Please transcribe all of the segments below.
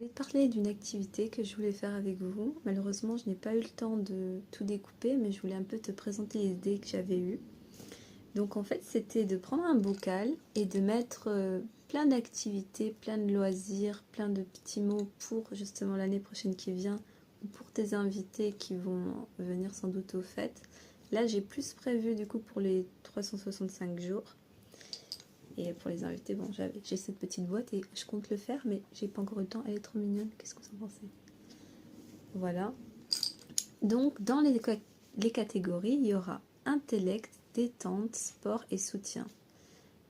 Je vais parler d'une activité que je voulais faire avec vous. Malheureusement, je n'ai pas eu le temps de tout découper, mais je voulais un peu te présenter les idées que j'avais eues. Donc en fait, c'était de prendre un bocal et de mettre plein d'activités, plein de loisirs, plein de petits mots pour justement l'année prochaine qui vient, ou pour tes invités qui vont venir sans doute aux fêtes. Là, j'ai plus prévu du coup pour les 365 jours. Et pour les invités, bon, j'ai cette petite boîte et je compte le faire, mais j'ai pas encore eu le temps. Elle est trop mignonne. Qu'est-ce que vous en pensez? Voilà. Donc, dans les catégories, il y aura intellect, détente, sport et soutien.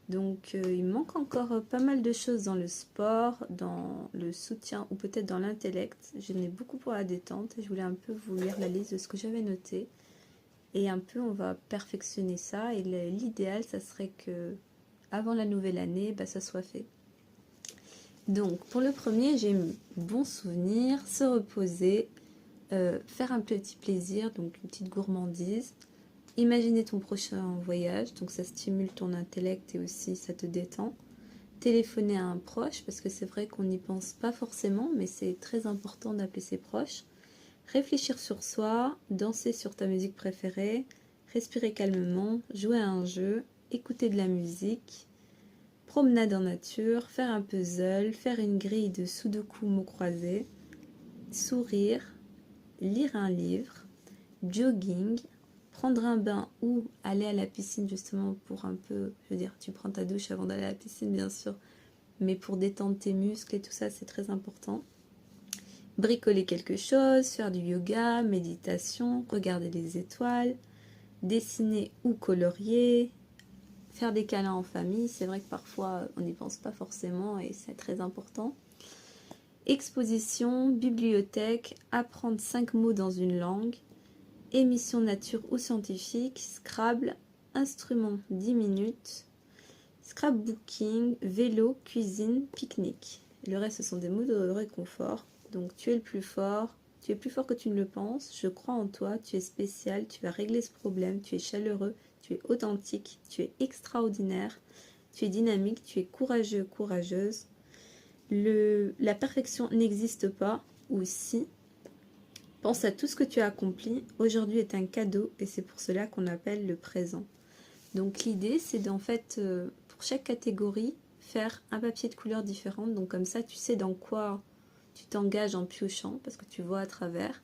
Donc, il manque encore pas mal de choses dans le sport, dans le soutien ou peut-être dans l'intellect. Je n'ai beaucoup pour la détente et je voulais un peu vous lire la liste de ce que j'avais noté. Et un peu, on va perfectionner ça. Et l'idéal, ça serait que avant la nouvelle année, bah, ça soit fait. Donc, pour le premier, j'ai mis bon souvenir, se reposer, faire un petit plaisir, donc une petite gourmandise, imaginer ton prochain voyage, donc ça stimule ton intellect et aussi ça te détend, téléphoner à un proche, parce que c'est vrai qu'on n'y pense pas forcément, mais c'est très important d'appeler ses proches, réfléchir sur soi, danser sur ta musique préférée, respirer calmement, jouer à un jeu, écouter de la musique, promenade en nature, faire un puzzle, faire une grille de sudoku mots croisés, sourire, lire un livre, jogging, prendre un bain ou aller à la piscine justement pour un peu, je veux dire, tu prends ta douche avant d'aller à la piscine bien sûr, mais pour détendre tes muscles et tout ça, c'est très important. Bricoler quelque chose, faire du yoga, méditation, regarder les étoiles, dessiner ou colorier, faire des câlins en famille, c'est vrai que parfois on n'y pense pas forcément et c'est très important. Exposition, bibliothèque, apprendre 5 mots dans une langue, émission nature ou scientifique, Scrabble, instrument 10 minutes, scrapbooking, vélo, cuisine, pique-nique. Le reste, ce sont des mots de réconfort. Donc tu es le plus fort, tu es plus fort que tu ne le penses, je crois en toi, tu es spécial, tu vas régler ce problème, tu es chaleureux, tu es authentique, tu es extraordinaire, tu es dynamique, tu es courageux, courageuse. La perfection n'existe pas, ou si. Pense à tout ce que tu as accompli. Aujourd'hui est un cadeau et c'est pour cela qu'on appelle le présent. Donc l'idée, c'est d'en fait, pour chaque catégorie, faire un papier de couleur différente. Donc comme ça, tu sais dans quoi tu t'engages en piochant, parce que tu vois à travers.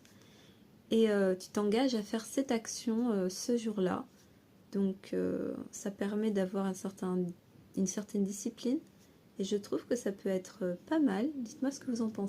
Et tu t'engages à faire cette action ce jour-là. Donc ça permet d'avoir une certaine discipline. Et je trouve que ça peut être pas mal. Dites-moi ce que vous en pensez.